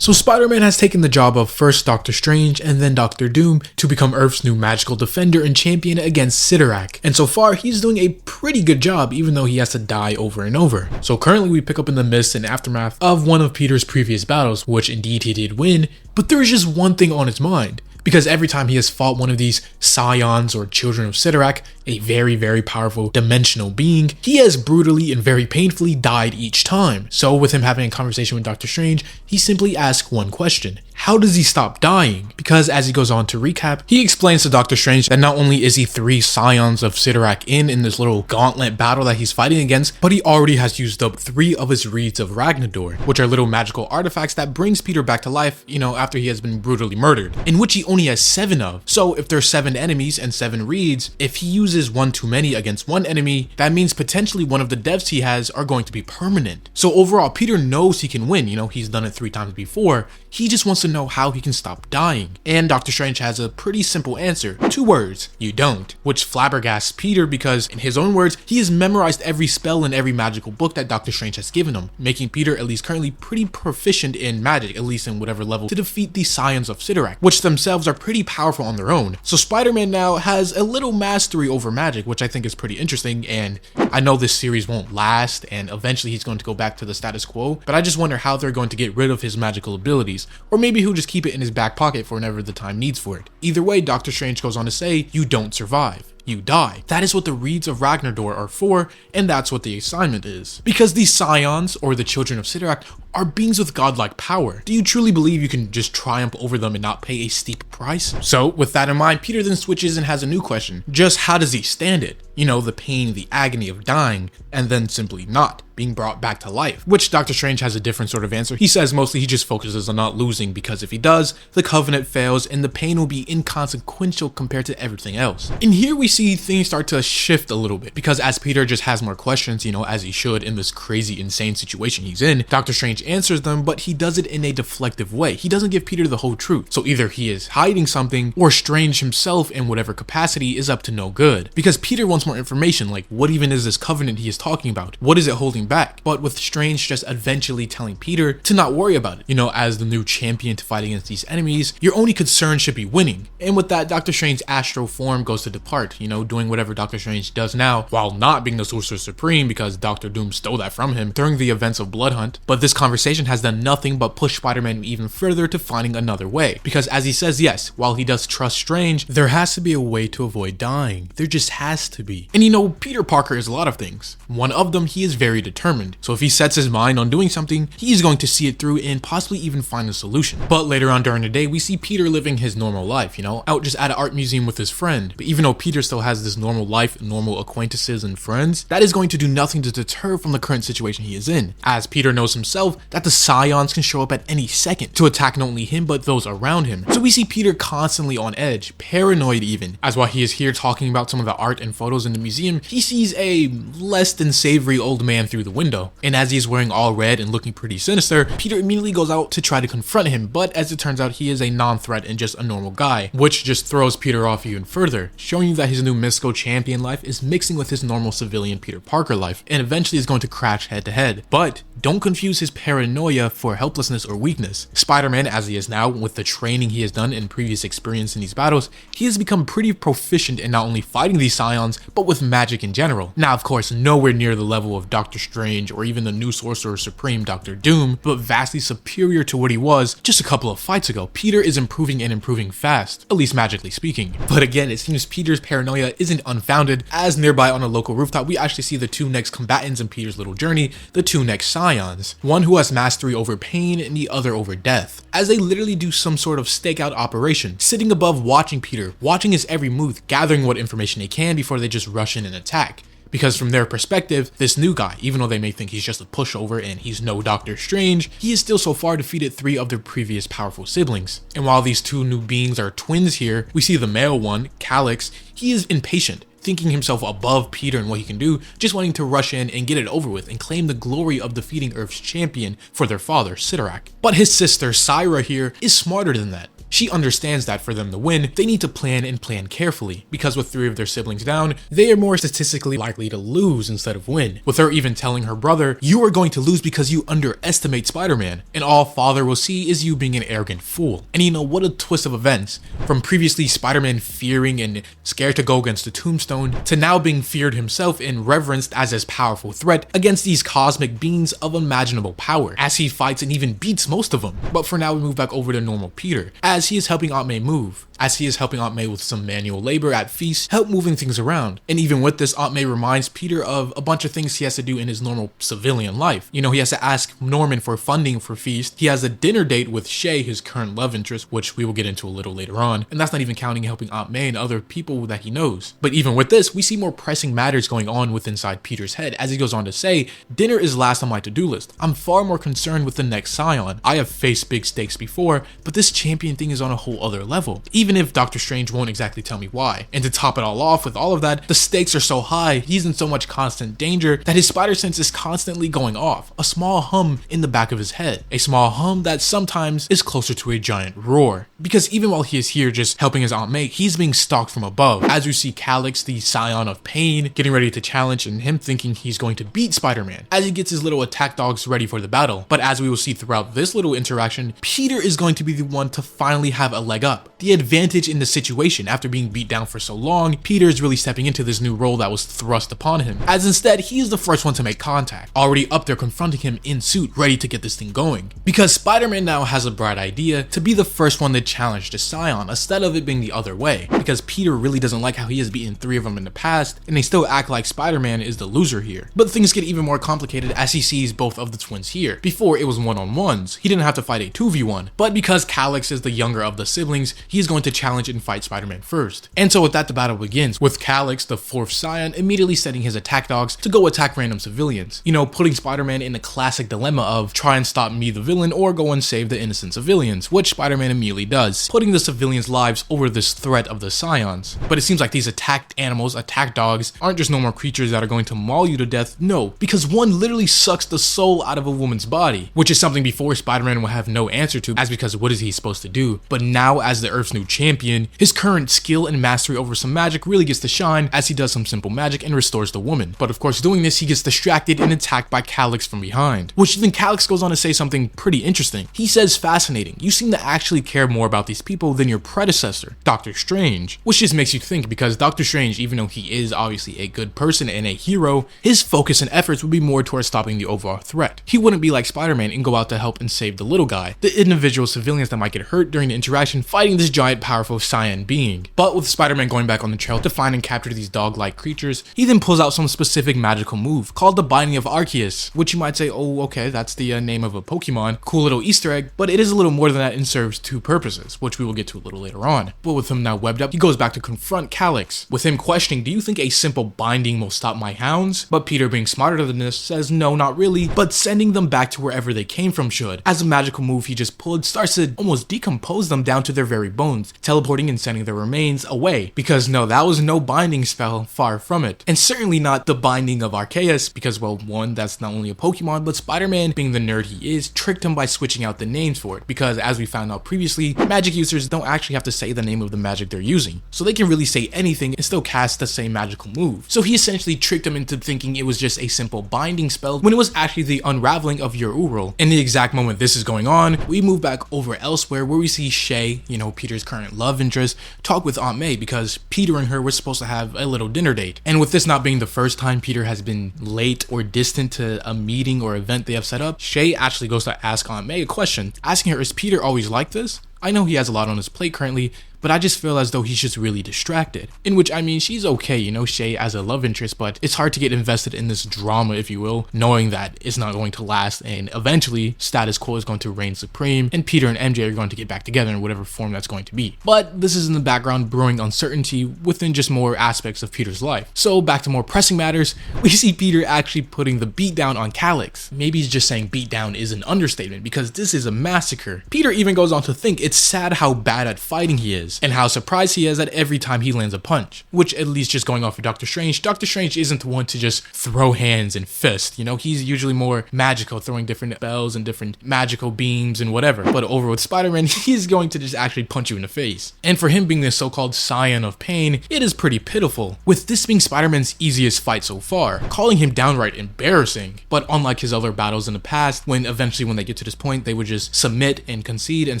So Spider-Man has taken the job of first Doctor Strange and then Doctor Doom to become Earth's new magical defender and champion against Cytorrak. And so far, he's doing a pretty good job even though he has to die over and over. So currently we pick up in the midst and aftermath of one of Peter's previous battles, which indeed he did win, but there is just one thing on his mind. Because every time he has fought one of these Scions or children of Cytorrak, a very powerful dimensional being, he has brutally and very painfully died each time. So with him having a conversation with Doctor Strange, he simply asks one question: how does he stop dying? Because as he goes on to recap, he explains to Doctor Strange that not only is he 3 Scions of Cytorrak in this little gauntlet battle that he's fighting against, but he already has used up 3 of his reeds of Ragnador, which are little magical artifacts that brings Peter back to life, after he has been brutally murdered, in which he only has 7 of. So if there's 7 enemies and 7 reeds, if he uses one too many against one enemy, that means potentially one of the devs he has are going to be permanent. So overall, Peter knows he can win, he's done it 3 times before. He just wants to know how he can stop dying. And Doctor Strange has a pretty simple answer. 2 words: you don't. Which flabbergasts Peter because, in his own words, he has memorized every spell in every magical book that Doctor Strange has given him, making Peter at least currently pretty proficient in magic, at least in whatever level, to defeat the Scions of Cytorrak, which themselves are pretty powerful on their own. So Spider-Man now has a little mastery over magic, which I think is pretty interesting, and I know this series won't last, and eventually he's going to go back to the status quo, but I just wonder how they're going to get rid of his magical abilities, or maybe he'll just keep it in his back pocket for whenever the time needs for it. Either way, Doctor Strange goes on to say, you don't survive. You die. That is what the reeds of Ragnador are for, and that's what the assignment is. Because these Scions, or the children of Cytorrak, are beings with godlike power. Do you truly believe you can just triumph over them and not pay a steep price? So, with that in mind, Peter then switches and has a new question. Just how does he stand it? The pain, the agony of dying, and then simply not being brought back to life. Which Doctor Strange has a different sort of answer. He says mostly he just focuses on not losing, because if he does, the Covenant fails and the pain will be inconsequential compared to everything else. And here we see things start to shift a little bit, because as Peter just has more questions, as he should in this crazy, insane situation he's in, Doctor Strange answers them, but he does it in a deflective way. He doesn't give Peter the whole truth. So either he is hiding something, or Strange himself in whatever capacity is up to no good. Because Peter wants more information, like what even is this Covenant he is talking about? What is it holding back? But with Strange just eventually telling Peter to not worry about it. As the new champion to fight against these enemies, your only concern should be winning. And with that, Doctor Strange's astral form goes to depart, doing whatever Doctor Strange does now, while not being the Sorcerer Supreme, because Doctor Doom stole that from him during the events of Blood Hunt. But this conversation has done nothing but push Spider-Man even further to finding another way. Because as he says, yes, while he does trust Strange, there has to be a way to avoid dying. There just has to be. And Peter Parker is a lot of things. One of them, he is very determined. So if he sets his mind on doing something, he's going to see it through and possibly even find a solution. But later on during the day, we see Peter living his normal life, out just at an art museum with his friend. But even though Peter still has this normal life, normal acquaintances and friends, that is going to do nothing to deter from the current situation he is in. As Peter knows himself that the Scions can show up at any second to attack not only him but those around him. So we see Peter constantly on edge, paranoid even, as while he is here talking about some of the art and photos in the museum, he sees a less than savory old man through the window. And as he's wearing all red and looking pretty sinister, Peter immediately goes out to try to confront him, but as it turns out, he is a non-threat and just a normal guy, which just throws Peter off even further, showing you that his new mystical champion life is mixing with his normal civilian Peter Parker life, and eventually is going to crash head to head. But don't confuse his paranoia for helplessness or weakness. Spider-Man, as he is now, with the training he has done and previous experience in these battles, he has become pretty proficient in not only fighting these Scions, but with magic in general. Now, of course, nowhere near the level of Doctor Strange or even the new Sorcerer Supreme Doctor Doom, but vastly superior to what he was just a couple of fights ago. Peter is improving and improving fast, at least magically speaking. But again, it seems Peter's paranoia isn't unfounded, as nearby on a local rooftop, we actually see the 2 next combatants in Peter's little journey, the 2 next Scions, one who has mastery over pain and the other over death, as they literally do some sort of stakeout operation, sitting above watching Peter, watching his every move, gathering what information they can before they just rush in and attack. Because from their perspective, this new guy, even though they may think he's just a pushover and he's no Doctor Strange, he has still so far defeated 3 of their previous powerful siblings. And while these 2 new beings are twins here, we see the male one, CALLIX, he is impatient, thinking himself above Peter and what he can do, just wanting to rush in and get it over with and claim the glory of defeating Earth's champion for their father, Cytorrak. But his sister, Syra here, is smarter than that. She understands that for them to win, they need to plan and plan carefully, because with 3 of their siblings down, they are more statistically likely to lose instead of win. With her even telling her brother, "You are going to lose because you underestimate Spider-Man, and all father will see is you being an arrogant fool." And you know, what a twist of events. From previously Spider-Man fearing and scared to go against the Tombstone, to now being feared himself and reverenced as his powerful threat against these cosmic beings of unimaginable power, as he fights and even beats most of them. But for now, we move back over to normal Peter, as he is helping Aunt May move. As he is helping Aunt May with some manual labor at Feast, help moving things around. And even with this, Aunt May reminds Peter of a bunch of things he has to do in his normal civilian life. You know, he has to ask Norman for funding for Feast. He has a dinner date with Shay, his current love interest, which we will get into a little later on. And that's not even counting helping Aunt May and other people that he knows. But even with this, we see more pressing matters going on with inside Peter's head, as he goes on to say, "Dinner is last on my to-do list. I'm far more concerned with the next Scion. I have faced big stakes before, but this champion thing is on a whole other level. Even if Dr. Strange won't exactly tell me why. And to top it all off with all of that, the stakes are so high, he's in so much constant danger that his spider sense is constantly going off. A small hum in the back of his head. A small hum that sometimes is closer to a giant roar. Because even while he is here just helping his Aunt May, he's being stalked from above. As we see CALLIX, the Scion of Pain, getting ready to challenge, and him thinking he's going to beat Spider-Man as he gets his little attack dogs ready for the battle. But as we will see throughout this little interaction, Peter is going to be the one to finally have a leg up. The advantage in the situation. After being beat down for so long, Peter is really stepping into this new role that was thrust upon him, as instead he is the first one to make contact, already up there confronting him in suit, ready to get this thing going. Because Spider-Man now has a bright idea to be the first one to challenge the Scion, instead of it being the other way, because Peter really doesn't like how he has beaten 3 of them in the past, and they still act like Spider-Man is the loser here. But things get even more complicated as he sees both of the twins here. Before, it was one-on-ones, he didn't have to fight a 2v1, but because CALLIX is the younger of the siblings, he is going to challenge and fight Spider-Man first. And so with that, the battle begins, with CALLIX, the 4th Scion, immediately setting his attack dogs to go attack random civilians. You know, putting Spider-Man in the classic dilemma of try and stop me the villain or go and save the innocent civilians, which Spider-Man immediately does, putting the civilians' lives over this threat of the Scions. But it seems like these attacked animals, attack dogs, aren't just normal creatures that are going to maul you to death, no, because one literally sucks the soul out of a woman's body, which is something before Spider-Man will have no answer to, as because what is he supposed to do? But now, as the Earth's new champion, his current skill and mastery over some magic really gets to shine as he does some simple magic and restores the woman. But of course, doing this, he gets distracted and attacked by CALLIX from behind, which even CALLIX goes on to say something pretty interesting. He says, "Fascinating, you seem to actually care more about these people than your predecessor, Dr. Strange," which just makes you think, because Dr. Strange, even though he is obviously a good person and a hero, his focus and efforts would be more towards stopping the overall threat. He wouldn't be like Spider-Man and go out to help and save the little guy, the individual civilians that might get hurt during the interaction fighting this giant powerful Scion being. But with Spider-Man going back on the trail to find and capture these dog-like creatures, he then pulls out some specific magical move called the Binding of Arceus, which you might say, oh okay, that's the name of a Pokemon, cool little Easter egg, but it is a little more than that and serves 2 purposes, which we will get to a little later on. But with him now webbed up, he goes back to confront CALLIX, with him questioning, "Do you think a simple binding will stop my hounds?" But Peter, being smarter than this, says no, not really, but sending them back to wherever they came from should. As a magical move he just pulled starts to almost decompose them down to their very bones, teleporting and sending their remains away. Because no, that was no binding spell, far from it. And certainly not the Binding of Arceus, because well, one, that's not only a Pokemon, but Spider-Man, being the nerd he is, tricked him by switching out the names for it, because as we found out previously, magic users don't actually have to say the name of the magic they're using, so they can really say anything and still cast the same magical move. So he essentially tricked him into thinking it was just a simple binding spell, when it was actually the unraveling of your Ural. In the exact moment this is going on, we move back over elsewhere where we see Shay, you know, Peter's current love interest, talk with Aunt May, because Peter and her were supposed to have a little dinner date. And with this not being the first time Peter has been late or distant to a meeting or event they have set up, Shay actually goes to ask Aunt May a question, asking her, "Is Peter always like this? I know he has a lot on his plate currently, but I just feel as though he's just really distracted." In which, I mean, she's okay, you know, Shay as a love interest, but it's hard to get invested in this drama, if you will, knowing that it's not going to last and eventually status quo is going to reign supreme and Peter and MJ are going to get back together in whatever form that's going to be. But this is in the background brewing uncertainty within just more aspects of Peter's life. So back to more pressing matters, we see Peter actually putting the beat down on CALLIX. Maybe he's just saying beat down is an understatement, because this is a massacre. Peter even goes on to think it's sad how bad at fighting he is. is, and how surprised he is at every time he lands a punch. Which, at least just going off of Doctor Strange isn't one to just throw hands and fist, you know, he's usually more magical, throwing different spells and different magical beams and whatever. But over with Spider-Man, he's going to just actually punch you in the face. And for him being the so-called Scion of pain, it is pretty pitiful, with this being Spider-Man's easiest fight so far, calling him downright embarrassing. But unlike his other battles in the past, when they get to this point, they would just submit and concede and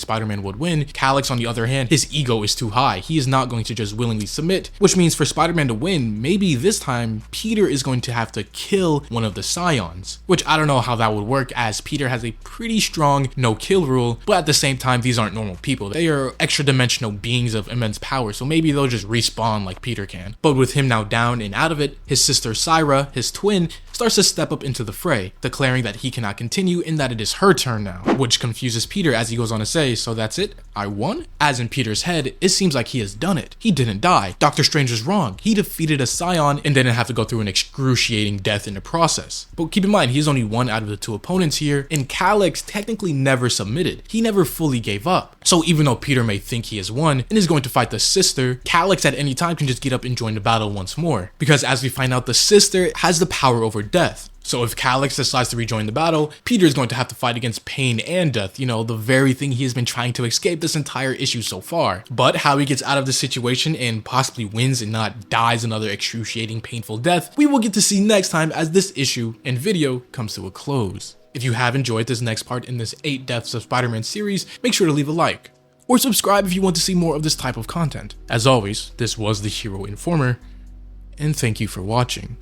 Spider-Man would win, CALLIX, on the other hand, his ego is too high. He is not going to just willingly submit, which means for Spider-Man to win, maybe this time, Peter is going to have to kill one of the Scions. Which I don't know how that would work, as Peter has a pretty strong no-kill rule, but at the same time, these aren't normal people. They are extra-dimensional beings of immense power, so maybe they'll just respawn like Peter can. But with him now down and out of it, his sister Syra, his twin, starts to step up into the fray, declaring that he cannot continue and that it is her turn now, which confuses Peter as he goes on to say, "So that's it? I won?" As in Peter's head, it seems like he has done it. He didn't die. Doctor Strange was wrong. He defeated a Scion and didn't have to go through an excruciating death in the process. But keep in mind, he's only one out of the two opponents here, and CALLIX technically never submitted. He never fully gave up. So even though Peter may think he has won and is going to fight the sister, CALLIX at any time can just get up and join the battle once more. Because as we find out, the sister has the power over death. So if CALLIX decides to rejoin the battle, Peter is going to have to fight against pain and death, you know, the very thing he has been trying to escape this entire issue so far. But how he gets out of this situation and possibly wins and not dies another excruciating, painful death, we will get to see next time as this issue and video comes to a close. If you have enjoyed this next part in this 8 Deaths of Spider-Man series, make sure to leave a like, or subscribe if you want to see more of this type of content. As always, this was the Hero Informer, and thank you for watching.